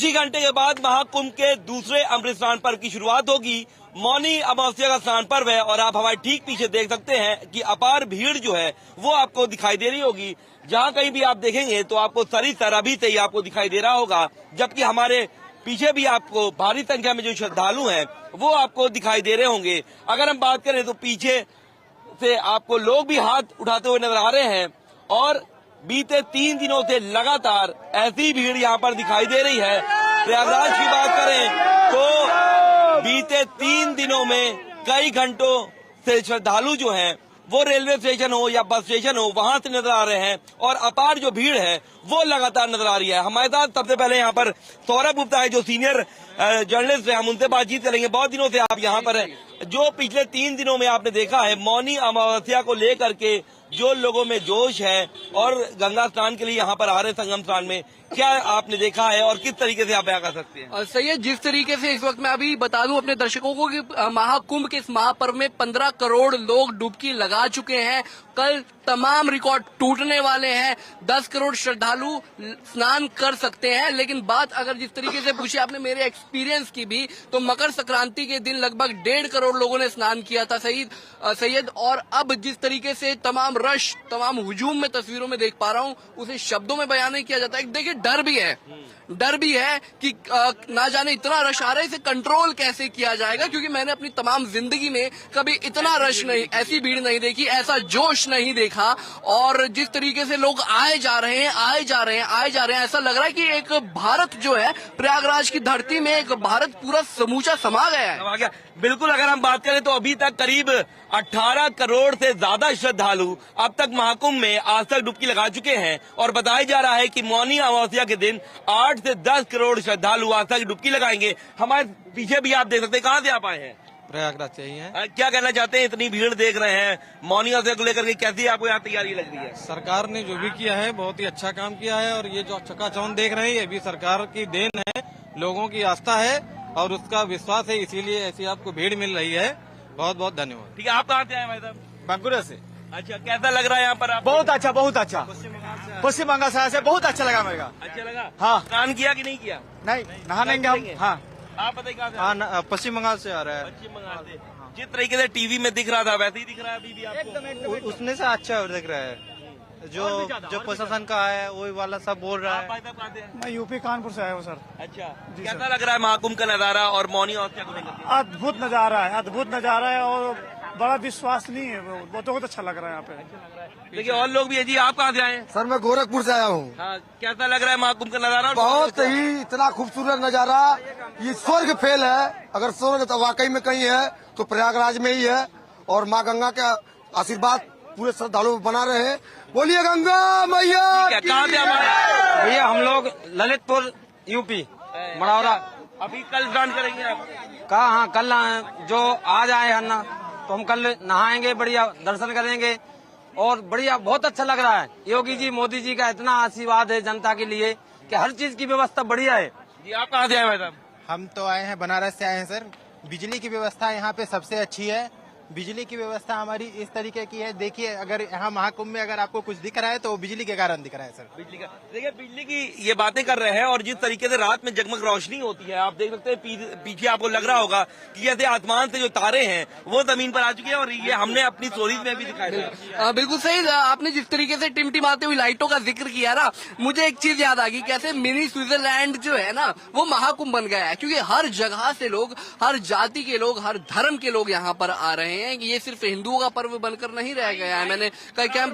कुछ ही घंटे के बाद महाकुंभ के दूसरे अमृत स्नान पर्व की शुरुआत होगी। मौनी अमावस्या का स्नान पर्व है और आप हमारे ठीक पीछे देख सकते हैं कि अपार भीड़ जो है वो आपको दिखाई दे रही होगी। जहां कहीं भी आप देखेंगे तो आपको सर अभी से ही आपको दिखाई दे रहा होगा, जबकि हमारे पीछे भी आपको भारी संख्या में जो श्रद्धालु हैं वो आपको दिखाई दे रहे होंगे। अगर हम बात करें तो पीछे से आपको लोग भी हाथ उठाते हुए नजर आ रहे हैं और बीते 3 दिनों से लगातार ऐसी भीड़ यहाँ पर दिखाई दे रही है। प्रयागराज की बात करें तो बीते 3 दिनों में कई घंटों से श्रद्धालु जो हैं वो रेलवे स्टेशन हो या बस स्टेशन हो वहां से नजर आ रहे हैं और अपार जो भीड़ है वो लगातार नजर आ रही है। हमारे साथ सबसे पहले यहाँ पर सौरभ गुप्ता है जो सीनियर जर्नलिस्ट है, हम उनसे बातचीत करेंगे। बहुत दिनों से आप यहाँ पर हैं, जो पिछले 3 दिनों में आपने देखा है मौनी अमावस्या को लेकर के जो लोगों में जोश है और गंगा स्नान के लिए यहाँ पर आ रहे संगम स्नान में, क्या आपने देखा है और किस तरीके से आप बयां कर सकते हैं? सैयद, जिस तरीके से इस वक्त मैं अभी बता दूं अपने दर्शकों को कि महाकुंभ के इस महापर्व में 15 करोड़ लोग डुबकी लगा चुके हैं। कल तमाम रिकॉर्ड टूटने वाले हैं। 10 करोड़ श्रद्धालु स्नान कर सकते हैं। लेकिन बात अगर जिस तरीके से पूछी आपने मेरे एक्सपीरियंस की भी, तो मकर संक्रांति के दिन लगभग 1.5 करोड़ लोगों ने स्नान किया था सैयद। और अब जिस तरीके से तमाम रश, तमाम हुजूम में तस्वीरों में देख पा रहा हूं, उसे शब्दों में बयान नहीं किया जाता है। देखिए, डर भी है कि ना जाने इतना रश आ रहा है, इसे कंट्रोल कैसे किया जाएगा, क्योंकि मैंने अपनी तमाम जिंदगी में कभी इतना रश नहीं, ऐसी भीड़ नहीं देखी, ऐसा जोश नहीं देखा। और जिस तरीके से लोग आए जा रहे हैं, ऐसा लग रहा है कि एक भारत जो है प्रयागराज की धरती में एक भारत पूरा समूचा समा गया है। बिल्कुल, अगर हम बात करें तो अभी तक करीब 18 करोड़ से ज्यादा श्रद्धालु अब तक महाकुंभ में आज तक डुबकी लगा चुके हैं और बताया जा रहा है कि मौनी अमावस्या के दिन 8 से 10 करोड़ श्रद्धालु आज तक डुबकी लगाएंगे। हमारे पीछे भी आप देख सकते हैं, कहाँ से आप आए हैं? प्रयागराज से ही हैं। क्या कहना चाहते हैं, इतनी भीड़ देख रहे हैं मौनी अमावस्या को लेकर के, कैसी आपको यहाँ तैयारी लग रही है? सरकार ने जो भी किया है बहुत ही अच्छा काम किया है और ये जो चकाचौंध देख रहे हैं ये भी सरकार की देन है, लोगों की आस्था है और उसका विश्वास है, इसीलिए ऐसी आपको भीड़ मिल रही है। बहुत बहुत धन्यवाद। ठीक है, आप कहाँ से आए भाई साहब? बांकुरा से। अच्छा, कैसा लग रहा है यहाँ पर आप? बहुत अच्छा, बहुत अच्छा। पश्चिम बंगाल से बहुत अच्छा लगा मेरे को। अच्छा लगा? हाँ। स्नान किया कि नहीं किया? नहीं, नहानेंगे हम। हाँ, आप बताइए कहाँ से? हाँ, पश्चिम बंगाल से आ रहा है। पश्चिम बंगाल से। जिस तरीके से टीवी में दिख रहा था वैसे ही दिख रहा है अभी भी आपको? उसने से अच्छा दिख रहा है। जो प्रशासन का है वही वाला सब बोल रहा है। मैं यूपी कानपुर से आया हूँ सर। अच्छा, कैसा लग रहा है महाकुंभ का नजारा और मौनी अमावस्या को लेकर? अद्भुत नजारा है और बड़ा विश्वसनीय है, बहुत अच्छा लग रहा है यहाँ पे। देखिए, और लोग भी है जी। आप कहाँ से आए हैं? सर मैं गोरखपुर से आया हूँ। हाँ, कैसा लग रहा है महाकुंभ का नजारा? बहुत ही इतना खूबसूरत नजारा, ये स्वर्ग फेल है। अगर स्वर्ग तो वाकई में कहीं है तो प्रयागराज में ही है और माँ गंगा का आशीर्वाद पूरे श्रद्धालु बना रहे हैं। बोलिए गंगा मैया। कहाँ से हमारे? भैया हम लोग ललितपुर यूपी मड़ौरा। अभी कल स्नान करेंगे आप? कहा? हाँ, कल जो आज आए हैं ना तो हम कल नहाएंगे, बढ़िया दर्शन करेंगे और बढ़िया बहुत अच्छा लग रहा है। योगी जी, मोदी जी का इतना आशीर्वाद है जनता के लिए कि हर चीज की व्यवस्था बढ़िया है। जी, आप कहाँ से आए भाई साहब? हम तो आए हैं बनारस से आए हैं सर। बिजली की व्यवस्था यहाँ पे सबसे अच्छी है। बिजली की व्यवस्था हमारी इस तरीके की है, देखिए अगर यहाँ महाकुंभ में अगर आपको कुछ दिख रहा है तो वो बिजली के कारण दिख रहा है सर। बिजली का, देखिए बिजली की ये बातें कर रहे हैं और जिस तरीके से रात में जगमग रोशनी होती है आप देख सकते हैं पीछे आपको लग रहा होगा कि जैसे आसमान से जो तारे हैं वो जमीन पर आ चुके हैं और ये हमने अपनी स्टोरीज में भी दिखाया। बिल्कुल सही। आपने जिस तरीके से टिमटिमाते हुई लाइटों का जिक्र किया ना, मुझे एक चीज याद आ गई, कैसे मिनी स्विट्जरलैंड जो है ना वो महाकुंभ बन गया है, क्योंकि हर जगह से लोग, हर जाति के लोग, हर धर्म के लोग यहाँ पर आ रहे हैं। ये सिर्फ हिंदुओं का पर्व बनकर नहीं रह गया है। मैंने कई कैंप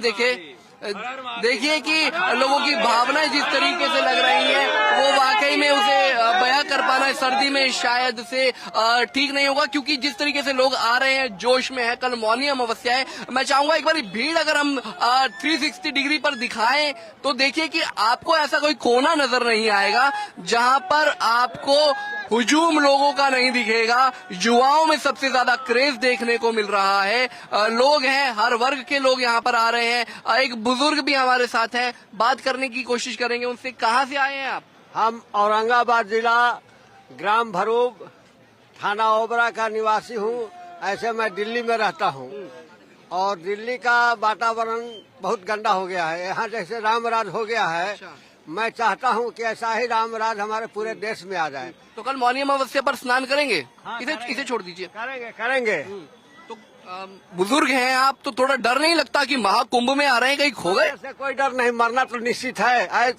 देखिए कि लोगों की भावनाएं जिस तरीके से लग रही हैं वो वाकई में उसे बयां कर पाना सर्दी में शायद से ठीक नहीं होगा, क्योंकि जिस तरीके से लोग आ रहे हैं, जोश में है। कल मौनी अमावस्या है। मैं चाहूंगा एक बार भीड़ अगर हम 360 डिग्री पर दिखाएं तो देखिए कि आपको ऐसा कोई कोना नजर नहीं आएगा जहां पर आपको हुजूम लोगों का नहीं दिखेगा। युवाओं में सबसे ज्यादा क्रेज देखने को मिल रहा है। लोग हैं, हर वर्ग के लोग यहाँ पर आ रहे हैं। एक बुजुर्ग भी हमारे साथ हैं, बात करने की कोशिश करेंगे उनसे। कहाँ से आए हैं आप? हम औरंगाबाद जिला ग्राम भरूब थाना ओबरा का निवासी हूँ। ऐसे मैं दिल्ली में रहता हूँ और दिल्ली का वातावरण बहुत गंदा हो गया है। यहाँ जैसे रामराज हो गया है मैं चाहता हूँ कि ऐसा ही राम राज हमारे पूरे देश में आ जाए। तो कल मौनी अमावस्या पर स्नान करेंगे? इसे छोड़ दीजिए। करेंगे। तो बुजुर्ग हैं आप, तो थोड़ा डर नहीं लगता कि महाकुंभ में आ रहे हैं, कहीं खो गए? ऐसे कोई डर नहीं, मरना तो निश्चित है।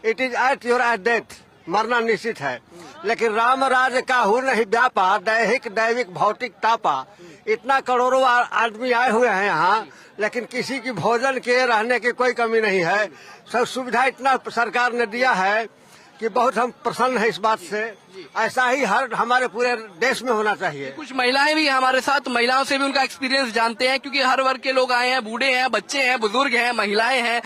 It is at your death, मरना निश्चित है। लेकिन राम राज का हु नहीं व्यापा, दैहिक दैविक भौतिक तापा। इतना करोड़ों आदमी आए हुए हैं यहाँ, लेकिन किसी की भोजन के रहने की कोई कमी नहीं है। सब सुविधा इतना सरकार ने दिया है कि बहुत हम प्रसन्न हैं इस बात से। ऐसा ही हर हमारे पूरे देश में होना चाहिए। कुछ महिलाएं भी हैं हमारे साथ, महिलाओं से भी उनका एक्सपीरियंस जानते हैं, क्योंकि हर वर्ग के लोग आए हैं, बूढ़े हैं, बच्चे हैं, बुजुर्ग हैं, महिलाएं हैं।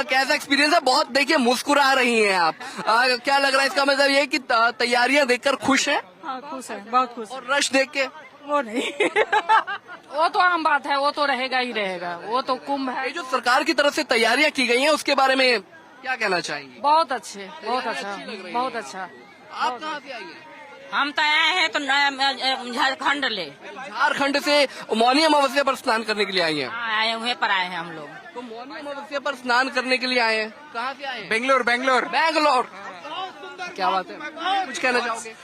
कैसा एक्सपीरियंस है? बहुत देखिए मुस्कुरा रही हैं आप। क्या लग रहा है? इसका मतलब ये कि तैयारियां देखकर खुश हैं? हाँ, खुश है, बहुत खुश। और रश देख के? वो नहीं वो तो आम बात है, वो तो रहेगा ही रहेगा, वो तो कुंभ है। ये जो सरकार की तरफ से तैयारियां की गई हैं, उसके बारे में क्या कहना चाहेंगे? बहुत अच्छे, बहुत अच्छा, अच्छी लग रही है। बहुत अच्छा। आप कहाँ से आई हैं? हम तो आए हैं तो झारखंड ले झारखंड से मौनी अमावस्या पर स्नान करने के लिए आई हैं। आए हुए पर आए हैं हम लोग। तो मौनी अमावस्या पर स्नान करने के लिए आए हैं। कहाँ से आए हैं? बेंगलोर। बैंगलोर। क्या बात है, कुछ कहना चाहोगे?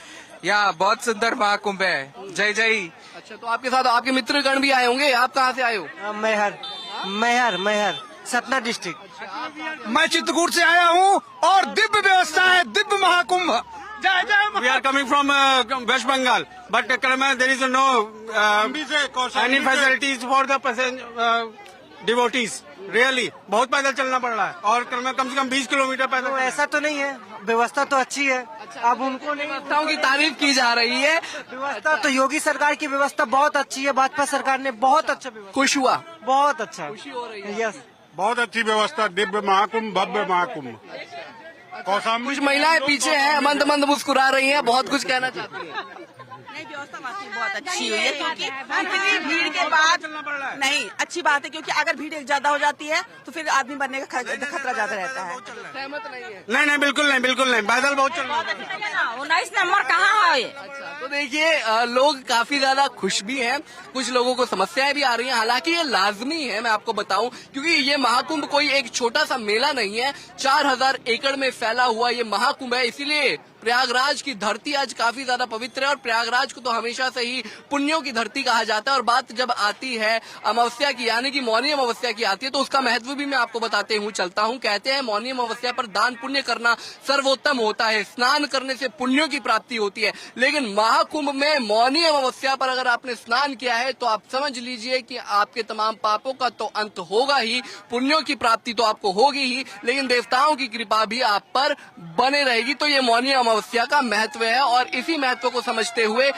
या बहुत सुंदर महाकुंभ है। जय जय। अच्छा, तो आपके साथ आपके मित्रगण भी आए होंगे। आप कहाँ से आए हो? मैहर सतना डिस्ट्रिक्ट। मैं चित्रकूट से आया हूँ और दिव्य व्यवस्था है, दिव्य महाकुंभ। जय जय। We are coming from West Bengal, but there is no any facilities for the devotees. Really, बहुत पैदल चलना पड़ रहा है और कम से कम 20 किलोमीटर पैदल। तो ऐसा तो नहीं है, व्यवस्था तो अच्छी है। अब उनको नहीं, व्यवस्थाओं की तारीफ की जा रही है। व्यवस्था तो योगी सरकार की व्यवस्था बहुत अच्छी है, भाजपा सरकार ने बहुत अच्छा व्यवस्था, खुश हुआ? बहुत अच्छा। खुशी हो रही है। यस, बहुत अच्छी व्यवस्था, दिव्य महाकुंभ, भव्य महाकुंभ। कुछ महिलाएं पीछे हैं, मंद मंद मुस्कुरा रही हैं, बहुत कुछ कहना चाहती हैं। नहीं, व्यवस्था वाकई बहुत अच्छी हुई है, क्योंकि इतनी भीड़ के बाद नहीं, अच्छी बात है, क्योंकि अगर भीड़ ज्यादा हो जाती है तो फिर आदमी बनने का खतरा ज्यादा रहता है। सहमत नहीं है? नहीं, बिल्कुल नहीं, पैदल बहुत चल रहा है। 19 नंबर कहाँ है? अच्छा, तो देखिए लोग काफी ज्यादा खुश भी हैं, कुछ लोगों को समस्याएं भी आ रही हैं। हालांकि ये लाजमी है, मैं आपको बताऊं, क्योंकि ये महाकुंभ कोई एक छोटा सा मेला नहीं है। 4000 एकड़ में फैला हुआ ये महाकुंभ है। इसीलिए प्रयागराज की धरती आज काफी ज्यादा पवित्र है और प्रयागराज को तो हमेशा से ही पुण्यों की धरती कहा जाता है। और बात जब आती है अमावस्या की, यानी कि मौनी अमावस्या की आती है, तो उसका महत्व भी मैं आपको बताते हुए चलता हूँ। कहते हैं मौनी अमावस्या पर दान पुण्य करना सर्वोत्तम होता है, स्नान करने से पुण्यों की प्राप्ति होती है। लेकिन महाकुंभ में मौनी अमावस्या पर अगर आपने स्नान किया है तो आप समझ लीजिए कि आपके तमाम पापों का तो अंत होगा ही, पुण्यों की प्राप्ति तो आपको होगी ही, लेकिन देवताओं की कृपा भी आप पर बने रहेगी। तो ये मौनी अमावस्या का महत्व है और इसी महत्व को समझते हुए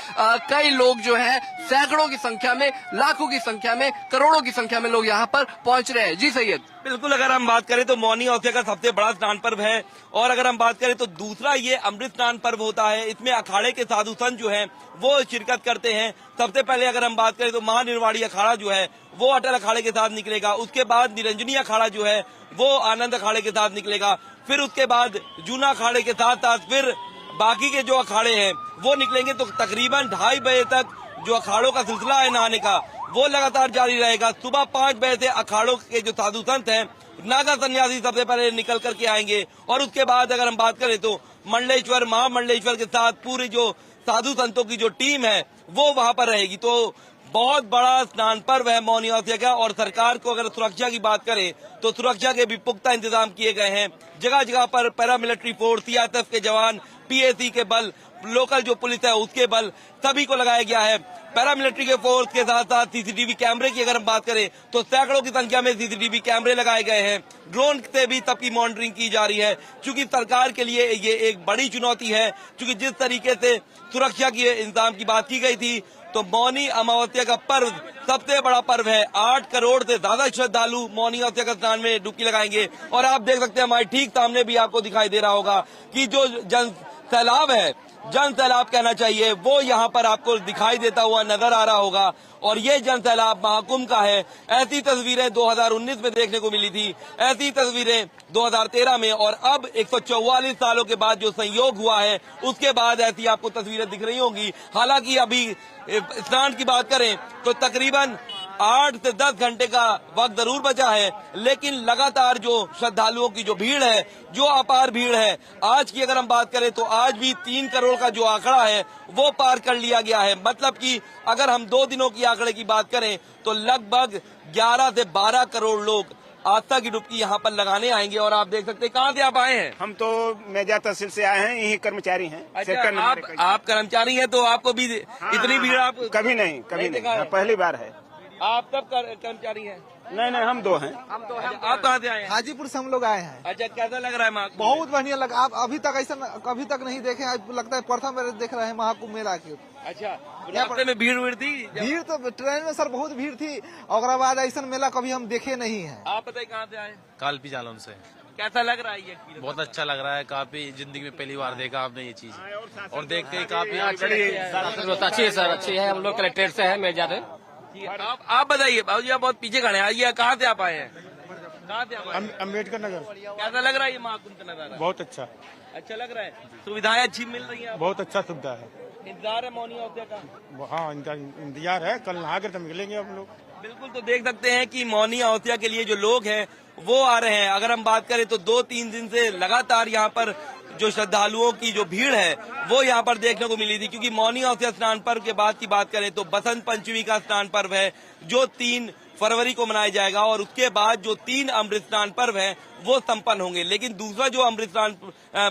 कई लोग जो हैं सैकड़ों की संख्या में, लाखों की संख्या में, करोड़ों की संख्या में लोग यहाँ पर पहुंच रहे हैं। जी सैयद। बिल्कुल, अगर हम बात करें तो मौनी अमावस्या का सबसे बड़ा स्नान पर्व है। और अगर हम बात करें तो दूसरा ये अमृत स्नान पर्व होता है। इसमें अखाड़े के साधु संत जो हैं वो शिरकत करते हैं। सबसे पहले अगर हम बात करें तो महानिर्वाणी अखाड़ा जो है वो अटल अखाड़े के साथ निकलेगा। उसके बाद निरंजनी अखाड़ा जो है वो आनंद अखाड़े के साथ निकलेगा। फिर उसके बाद जूना अखाड़े के साथ साथ फिर बाकी के जो अखाड़े हैं वो निकलेंगे। तो तकरीबन 2:30 बजे तक जो अखाड़ों का सिलसिला है नहाने का वो लगातार जारी रहेगा। सुबह 5 बजे से अखाड़ों के जो साधु संत हैं, नागा सन्यासी सबसे पहले निकल करके आएंगे। और उसके बाद अगर हम बात करें तो मंडलेश्वर, महामंडलेश्वर के साथ पूरी जो साधु संतों की जो टीम है वो वहां पर रहेगी। तो बहुत बड़ा स्नान पर्व है मौनी अमावस्या का। और सरकार को अगर सुरक्षा की बात करें तो सुरक्षा के भी पुख्ता इंतजाम किए गए हैं। जगह जगह पर पैरामिलिट्री फोर्स, सीआरपीएफ के जवान, पीएसी के बल, लोकल जो पुलिस है उसके बल, सभी को लगाया गया है। पैरामिलिट्री के फोर्स के साथ साथ सीसीटीवी कैमरे की अगर हम बात करें तो सैकड़ों की संख्या में सीसीटीवी कैमरे लगाए गए हैं। ड्रोन से भी सबकी मॉनिटरिंग की जा रही है, क्योंकि सरकार के लिए ये एक बड़ी चुनौती है। क्योंकि जिस तरीके से सुरक्षा के इंतजाम की बात की गई थी, तो मौनी अमावस्या का पर्व सबसे बड़ा पर्व है। 8 करोड़ से ज्यादा श्रद्धालु मौनी अमावस्या का स्नान में डुबकी लगाएंगे। और आप देख सकते हैं हमारे ठीक सामने भी आपको दिखाई दे रहा होगा कि जो जन सैलाब है, जन सैलाब कहना चाहिए, वो यहाँ पर आपको दिखाई देता हुआ नजर आ रहा होगा। और ये जन सैलाब महाकुंभ का है। ऐसी तस्वीरें 2019 में देखने को मिली थी, ऐसी तस्वीरें 2013 में, और अब 144 सालों के बाद जो संयोग हुआ है उसके बाद ऐसी आपको तस्वीरें दिख रही होंगी। हालांकि अभी स्नान की बात करें तो तकरीबन 8 से 10 घंटे का वक्त जरूर बचा है, लेकिन लगातार जो श्रद्धालुओं की जो भीड़ है, जो अपार भीड़ है, आज की अगर हम बात करें तो आज भी 3 करोड़ का जो आंकड़ा है वो पार कर लिया गया है। मतलब कि अगर हम 2 दिनों की आंकड़े की बात करें तो लगभग 11 से 12 करोड़ लोग आस्था की डुबकी यहाँ पर लगाने आएंगे। और आप देख सकते हैं, कहाँ से आप आए हैं? हम तो मेजा तहसील से आए हैं, यही कर्मचारी हैं। अच्छा, आप कर्मचारी हैं तो आपको भी इतनी भीड़ आप कभी नहीं पहली बार है। आप कब कर्मचारी हैं? नहीं, हम 2 हैं। आप कहाँ से आए हैं? हाजीपुर से हम लोग आए हैं। अच्छा, कैसा लग रहा है महाकुंभ? बहुत बढ़िया लगा। आप अभी तक ऐसा कभी तक नहीं देखे, लगता है प्रथम बार देख रहे हैं महाकुंभ मेला की। अच्छा, रास्ते में भीड़ थी? भीड़ तो ट्रेन में सर बहुत भीड़ थी, और बाद ऐसा मेला कभी हम देखे नहीं है। आप बताइए कहाँ से आए? कालपी जालौन से। कैसा लग रहा है ये? बहुत अच्छा लग रहा है, काफी जिंदगी में पहली बार देखा आपने ये चीज, और देख के काफी अच्छी है सर, अच्छी है। हम लोग कलेक्ट्रेट से है, मैं जा रहे। आप बताइए बाबूजी, आप बहुत पीछे खड़े हैं, आइए, कहाँ से आप आए हैं? कहाँ से आप आए? अम्बेडकर नगर। कैसा लग रहा है ये महाकुंभ का नजारा? बहुत अच्छा लग रहा है। सुविधाएं अच्छी मिल रही हैं? बहुत अच्छा सुविधा है। इंतजार है मौनी अमावस्या का? हाँ, इंतजार है, कल नहा कर तो मिलेंगे हम लोग। बिल्कुल, तो देख सकते हैं कि मौनी अमावस्या के लिए जो लोग हैं वो आ रहे हैं। अगर हम बात करें तो 2-3 दिन से लगातार यहाँ पर जो श्रद्धालुओं की जो भीड़ है वो यहाँ पर देखने को मिली थी, क्योंकि मौनी अमावस्या स्नान पर्व के बाद की बात करें तो बसंत पंचमी का स्नान पर्व है जो 3 फरवरी को मनाया जाएगा, और उसके बाद जो 3 अमृत स्नान पर्व है वो संपन्न होंगे। लेकिन दूसरा जो अमृत स्नान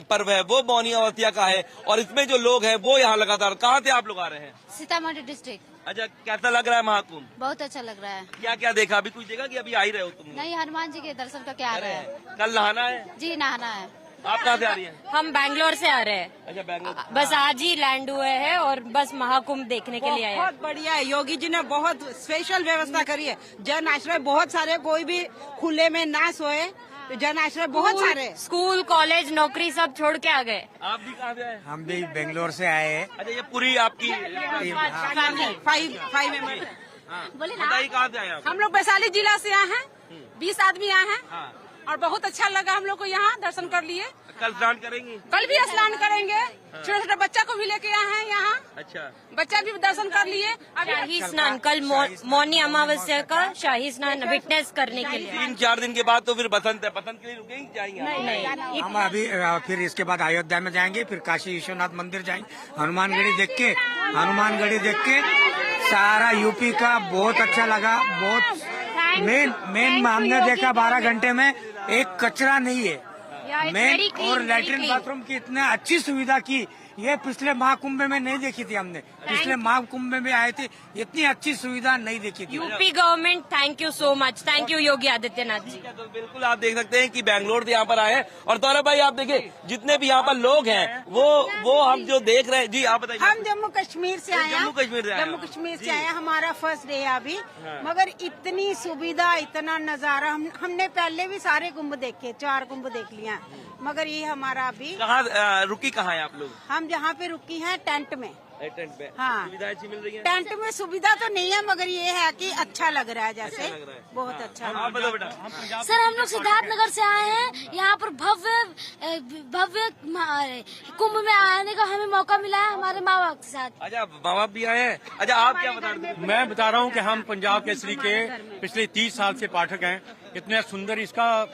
पर्व है वो मौनी अमावस्या का है, और इसमें जो लोग हैं वो यहाँ लगातार। कहाँ से आप लोग आ रहे हैं? सीतामढ़ी डिस्ट्रिक्ट। अच्छा, कैसा लग रहा है महाकुंभ? बहुत अच्छा लग रहा है। क्या क्या देखा? अभी कुछ देखा कि अभी आ ही रहे हो तुम? नहीं, हनुमान जी के दर्शन का क्या आ रहा है। कल नहाना है? जी, नहाना है। आप कहाँ से आ रही हैं? हम बैंगलोर से आ रहे हैं। अच्छा, बैंगलोर। बस आज ही लैंड हुए हैं और बस महाकुंभ देखने के लिए आए हैं। बहुत बढ़िया है, योगी जी ने बहुत स्पेशल व्यवस्था करी है। जन आश्रय बहुत सारे, कोई भी खुले में ना सोए, तो जन आश्रय बहुत सारे। स्कूल, कॉलेज, नौकरी सब छोड़ के आ गए। आप भी कहाँ से आए? हम भी बेंगलोर से आए हैं। अच्छा, ये पूरी आपकी फैमिली 5 मेंबर। बताइए कहाँ से आए आप? हम लोग वैशाली जिला से आए हैं, 20 आदमी आए हैं, और बहुत अच्छा लगा हम लोग को। यहाँ दर्शन कर लिए। कल स्नान करेंगी? कल भी स्नान करेंगे। छोटे छोटे बच्चा को भी लेके आए हैं यहाँ। अच्छा, बच्चा भी दर्शन कर लिए। शाही स्नान कल मौनी अमावस्या का शाही स्नान विटनेस करने के लिए। 3-4 दिन के बाद तो फिर बसंत है। बसंत के लिए रुकेंगे, जाएंगे? नहीं, हम अभी फिर इसके बाद अयोध्या में जाएंगे, फिर काशी विश्वनाथ मंदिर जाएंगे, हनुमानगढ़ी देख के सारा यूपी का बहुत अच्छा लगा। बहुत मेन हमने देखा 12 घंटे में एक कचरा नहीं है मेन, और लैट्रिन बाथरूम की इतनी अच्छी सुविधा की, ये पिछले महाकुंभ में नहीं देखी थी हमने। पिछले महाकुंभ में आए थे, इतनी अच्छी सुविधा नहीं देखी थी। UP government, thank you so much. Thank you Yogi Adityanath ji. तो बिल्कुल आप देख सकते हैं कि बैंगलोर से यहाँ पर आए हैं। और तौरब भाई, आप देखिए जितने भी यहाँ पर लोग हैं वो हम जो देख रहे हैं। जी, आप बताइए। हम जम्मू कश्मीर से आए हैं। जम्मू कश्मीर से आए हैं। हमारा फर्स्ट डे है अभी, मगर इतनी सुविधा, इतना नजारा। हमने पहले भी सारे कुंभ देखे, 4 कुंभ देख लिया, मगर ये हमारा अभी। कहाँ रुकी कहाँ है आप लोग? हम जहाँ पे रुकी हैं टेंट में। टेंट पे? हाँ, सुविधा अच्छी मिल रही है? टेंट में सुविधा तो नहीं है, मगर ये है कि अच्छा लग रहा है, जैसे बहुत अच्छा। आप बताओ बेटा। सर, हम लोग सिद्धार्थ नगर से आए हैं। यहाँ पर भव्य कुंभ में आने का हमें मौका मिला है हमारे माँ बाप के साथ। अच्छा, माँ बाप भी आए हैं। अच्छा, आप क्या बता रहे हैं? मैं बता रहा हूँ कि हम पंजाब केसरी के पिछले 30 साल से पाठक हैं। इतना सुंदर इसका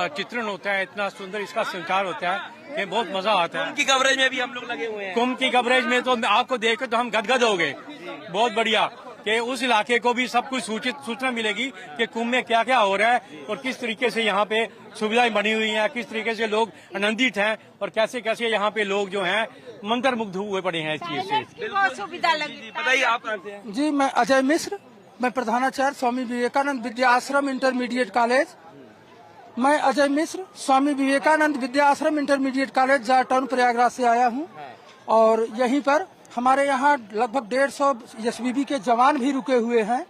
चित्रण होता है, इतना सुंदर इसका संचार होता है कि बहुत मजा आता है। कुंभ की कवरेज में भी हम लोग लगे हुए हैं। कुंभ की कवरेज में तो आपको देखकर तो हम गदगद हो गए। बहुत बढ़िया कि उस इलाके को भी सब कुछ सूचना मिलेगी कि कुंभ में क्या क्या हो रहा है और किस तरीके से यहाँ पे सुविधाएं बनी हुई हैं, किस तरीके से लोग आनंदित हैं और कैसे कैसे यहाँ पे लोग जो हैं मंत्र मुग्ध हुए पड़े हैं इस चीज से। बहुत सुविधा लगी। बताइए आप कहाँ से हैं? जी, मैं अजय मिश्र, मैं प्रधानाचार्य स्वामी विवेकानंद विद्या आश्रम इंटरमीडिएट कॉलेज। मैं अजय मिश्र, स्वामी विवेकानंद विद्या आश्रम इंटरमीडिएट कॉलेज जाटाउन प्रयागराज से आया हूँ, और यहीं पर हमारे यहाँ लगभग 150 एसबीबी के जवान भी रुके हुए हैं।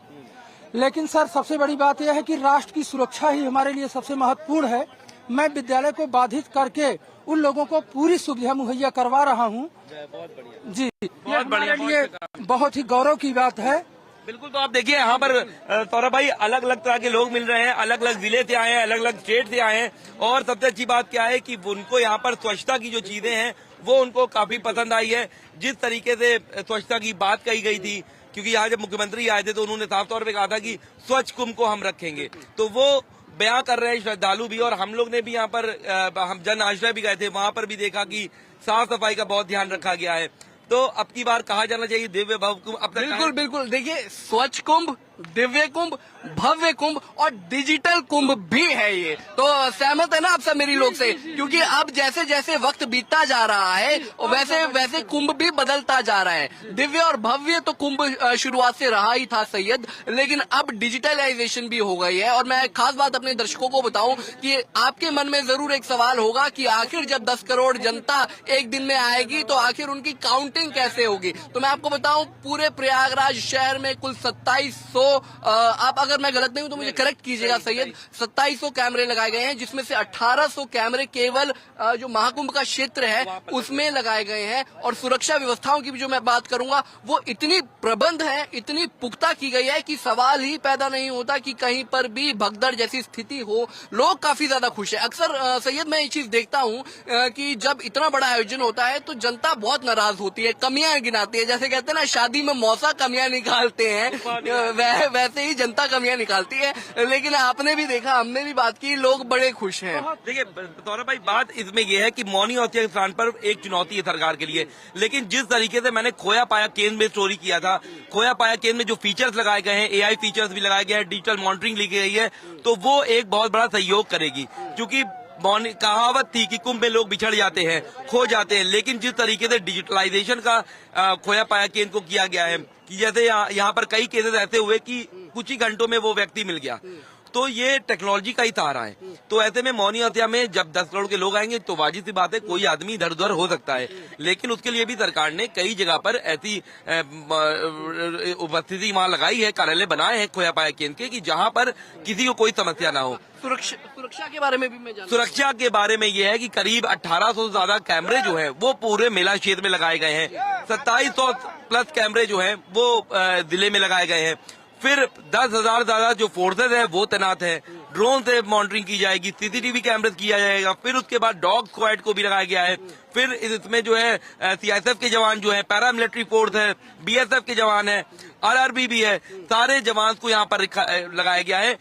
लेकिन सर, सबसे बड़ी बात यह है कि राष्ट्र की सुरक्षा ही हमारे लिए सबसे महत्वपूर्ण है। मैं विद्यालय को बाधित करके उन लोगों को पूरी सुविधा मुहैया करवा रहा हूँ। जी, ये हमारे लिए बहुत ही गौरव की बात है। बिल्कुल, तो आप देखिए यहाँ पर सौरभ भाई, अलग अलग तरह के लोग मिल रहे हैं, अलग अलग जिले से आए हैं, अलग अलग स्टेट से आए हैं। और सबसे अच्छी बात क्या है कि उनको यहाँ पर स्वच्छता की जो चीजें हैं वो उनको काफी पसंद आई है। जिस तरीके से स्वच्छता की बात कही गई थी क्योंकि यहाँ जब मुख्यमंत्री आए थे तो उन्होंने साफ तौर पे कहा था कि स्वच्छ कुंभ को हम रखेंगे, तो वो बयां कर रहे हैं श्रद्धालु भी। और हम लोग ने भी यहाँ पर हम जन आश्रय भी गए थे, वहां पर भी देखा कि साफ सफाई का बहुत ध्यान रखा गया है। तो अब की बार कहा जाना चाहिए दिव्य भव्य कुंभ। अब बिल्कुल बिल्कुल, देखिए स्वच्छ कुंभ, दिव्य कुंभ, भव्य कुंभ और डिजिटल कुंभ भी है ये। तो सहमत है ना आप सब मेरी लोग से? क्योंकि अब जैसे जैसे वक्त बीतता जा रहा है वैसे वैसे कुंभ भी बदलता जा रहा है। दिव्य और भव्य तो कुंभ शुरुआत से रहा ही था सैयद, लेकिन अब डिजिटलाइजेशन भी हो गई है। और मैं खास बात अपने दर्शकों को बताऊं कि आपके मन में जरूर एक सवाल होगा कि आखिर जब 10 करोड़ जनता एक दिन में आएगी तो आखिर उनकी काउंटिंग कैसे होगी। तो मैं आपको बताऊं, पूरे प्रयागराज शहर में कुल 2700, आप अगर मैं गलत नहीं हूं तो मुझे करेक्ट कीजिएगा सैयद, 2700 कैमरे लगाए गए हैं, जिसमें से 1800 कैमरे केवल जो महाकुंभ का क्षेत्र है उसमें लगाए गए हैं। और सुरक्षा व्यवस्थाओं की भी जो मैं बात करूंगा वो इतनी प्रबंध है, इतनी पुख्ता की गई है कि सवाल ही पैदा नहीं होता कि कहीं पर भी भगदड़ जैसी स्थिति हो। लोग काफी ज्यादा खुश है। अक्सर सैयद मैं ये चीज देखता हूँ कि जब इतना बड़ा आयोजन होता है तो जनता बहुत नाराज होती है, कमियां गिनाती है। जैसे कहते हैं ना, शादी में मौसा कमियां निकालते हैं, वैसे ही जनता कमियां निकालती है। लेकिन आपने भी देखा, हमने भी बात की, लोग बड़े खुश हैं। देखिए सौरभ भाई, बात इसमें यह है कि मौनी अमावस्या के स्थान पर एक चुनौती है सरकार के लिए। लेकिन जिस तरीके से मैंने खोया पाया केंद्र में स्टोरी किया था, खोया पाया केंद्र में जो फीचर्स लगाए गए हैं, AI फीचर्स भी लगाए गए हैं, डिजिटल मॉनिटरिंग ली गई है, तो वो एक बहुत बड़ा सहयोग करेगी। क्योंकि कहावत थी कि कुंभ में लोग बिछड़ जाते हैं, खो जाते हैं, लेकिन जिस तरीके से डिजिटलाइजेशन का खोया पाया केंद्र को किया गया है कि जैसे यहाँ पर कई केसेस ऐसे हुए कि कुछ ही घंटों में वो व्यक्ति मिल गया, तो ये टेक्नोलॉजी का ही सहारा है। तो ऐसे में मौनी अमावस्या में जब 10 करोड़ के लोग आएंगे तो वाजिब सी बात है कोई आदमी इधर उधर हो सकता है, लेकिन उसके लिए भी सरकार ने कई जगह पर ऐसी उपस्थिति वहां लगाई है, कार्यालय बनाए हैं खोया पाया केंद्र के, कि जहां पर किसी को कोई समस्या ना हो। सुरक्षा के बारे में भी मैं जानता हूं। सुरक्षा के बारे में यह है कि करीब 1800 से ज्यादा कैमरे जो है वो पूरे मेला क्षेत्र में लगाए गए हैं। 2700 प्लस कैमरे जो है वो जिले में लगाए गए हैं। फिर 10,000 ज्यादा जो फोर्सेज है वो तैनात है, ड्रोन से मॉनिटरिंग की जाएगी, CCTV कैमरे किया जाएगा। फिर उसके बाद डॉग स्क्वाड को भी लगाया गया है। फिर इसमें जो है CISF के जवान जो है, पैरामिलिट्री फोर्स है, BSF के जवान है, RRB भी है, सारे जवान को यहाँ पर लगाया गया है।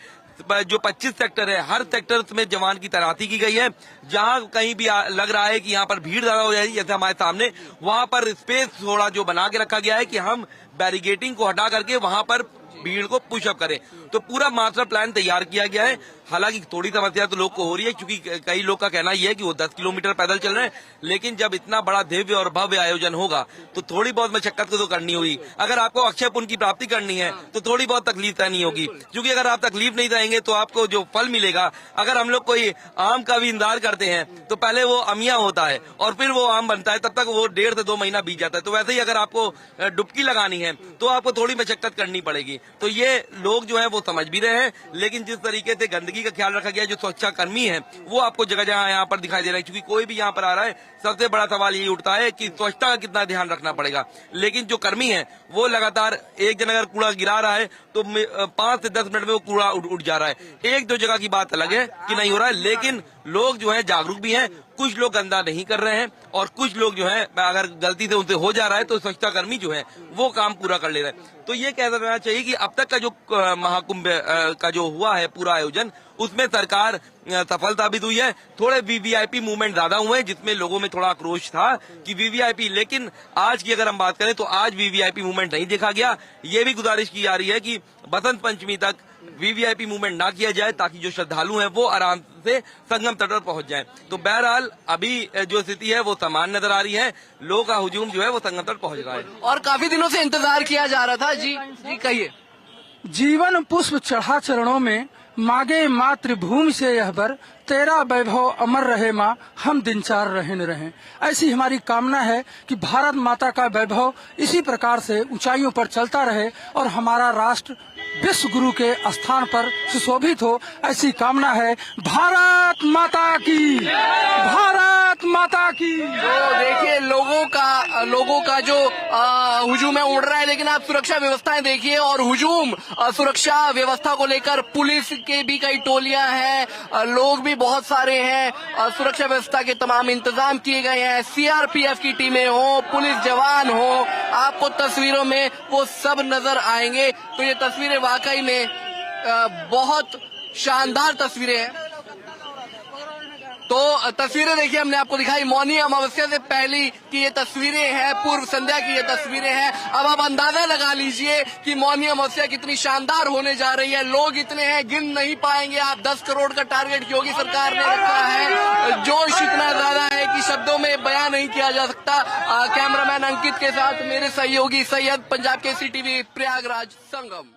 जो 25 सेक्टर है, हर सेक्टर में जवान की तैनाती की गई है। जहां कहीं भी लग रहा है कि यहाँ पर भीड़ ज्यादा हो जाएगी, जैसे हमारे सामने, वहां पर स्पेस थोड़ा जो बना के रखा गया है कि हम बैरिकेटिंग को हटा करके वहां पर भीड़ को पुशअप करें। तो पूरा मास्टर प्लान तैयार किया गया है। हालांकि थोड़ी समस्या तो लोग को हो रही है, क्योंकि कई लोग का कहना यह है कि वो 10 किलोमीटर पैदल चल रहे हैं, लेकिन जब इतना बड़ा दिव्य और भव्य आयोजन होगा तो थोड़ी बहुत मशक्कत तो करनी होगी। अगर आपको अक्षय पुण्य की प्राप्ति करनी है तो थोड़ी बहुत तकलीफ सहनी होगी, क्योंकि अगर आप तकलीफ नहीं सहेंगे तो आपको जो फल मिलेगा, अगर हम लोग कोई आम का भी इंतजार करते हैं तो पहले वो अमिया होता है और फिर वो आम बनता है, तब तक वो 1.5 से 2 महीना बीत जाता है। तो वैसे ही अगर आपको डुबकी लगानी है तो आपको थोड़ी मशक्कत करनी पड़ेगी। तो ये लोग जो है वो समझ भी रहे हैं, लेकिन जिस तरीके से गंदगी का ख्याल रखा गया, जो स्वच्छता कर्मी है वो आपको जगह जगह यहाँ पर दिखाई दे रहा है। क्योंकि कोई भी यहाँ पर आ रहा है, सबसे बड़ा सवाल यही उठता है कि स्वच्छता का कितना ध्यान रखना पड़ेगा। लेकिन जो कर्मी है वो लगातार, एक जन अगर कूड़ा गिरा रहा है तो 5 से 10 मिनट में वो कूड़ा उठ जा रहा है। 1-2 जगह की बात अलग है कि नहीं हो रहा है, लेकिन लोग जो है जागरूक भी हैं। कुछ लोग गंदा नहीं कर रहे हैं और कुछ लोग जो है अगर गलती से उनसे हो जा रहा है तो स्वच्छता कर्मी जो है वो काम पूरा कर ले रहे हैं। तो ये कह देना चाहिए कि अब तक का जो महाकुंभ का जो हुआ है पूरा आयोजन, उसमें सरकार सफल साबित हुई है। थोड़े VVIP मूवमेंट ज्यादा हुए हैं, जिसमें लोगों में थोड़ा आक्रोश था कि VVIP, लेकिन आज की अगर हम बात करें तो आज VVIP मूवमेंट नहीं देखा गया। ये भी गुजारिश की जा रही है कि बसंत पंचमी तक VVIP मूवमेंट ना किया जाए, ताकि जो श्रद्धालु हैं वो आराम से संगम तट पर पहुंच जाएं। तो बहरहाल अभी जो स्थिति है वो समान नजर आ रही है, लोगों का हुजूम जो है वो संगम तट पहुंच रहा है और काफी दिनों से इंतजार किया जा रहा था। जी कहिए। जीवन पुष्प चढ़ा चरणों में, मांगे मातृभूमि से यह बर, तेरा वैभव अमर रहे माँ, हम दिनचार रहे न रहें। ऐसी हमारी कामना है कि भारत माता का वैभव इसी प्रकार से ऊंचाइयों पर चलता रहे और हमारा राष्ट्र विश्व गुरु के स्थान पर सुशोभित हो, ऐसी कामना है। भारत माता की, भारत माता की। तो देखिए, लोगों का लोगों का जो हुजूम है उड़ रहा है, लेकिन आप सुरक्षा व्यवस्थाएं देखिए और हुजूम सुरक्षा व्यवस्था को लेकर पुलिस के भी कई टोलियां हैं, लोग भी बहुत सारे हैं, सुरक्षा व्यवस्था के तमाम इंतजाम किए गए हैं, सीआरपीएफ की टीमें हो, पुलिस जवान हो, आपको तस्वीरों में वो सब नजर आएंगे। तो ये तस्वीरें वाकई में बहुत शानदार तस्वीरें हैं। तो तस्वीरें देखिए हमने आपको दिखाई मौनी अमावस्या से पहली की ये तस्वीरें हैं, पूर्व संध्या की ये तस्वीरें हैं। अब आप अंदाजा लगा लीजिए कि मौनी अमावस्या कितनी शानदार होने जा रही है। लोग इतने हैं गिन नहीं पाएंगे आप। 10 करोड़ का टारगेट योगी सरकार ने रखा है। जोश इतना ज्यादा है कि शब्दों में बयान नहीं किया जा सकता। कैमरामैन अंकित के साथ मेरे सहयोगी सैयद, पंजाब केसरी टीवी, प्रयागराज संगम।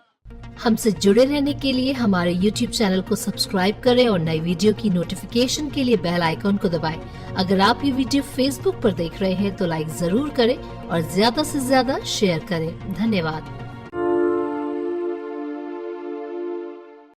हमसे जुड़े रहने के लिए हमारे YouTube चैनल को सब्सक्राइब करें और नई वीडियो की नोटिफिकेशन के लिए बेल आइकॉन को दबाएं। अगर आप ये वीडियो Facebook पर देख रहे हैं तो लाइक जरूर करें और ज्यादा से ज्यादा शेयर करें। धन्यवाद।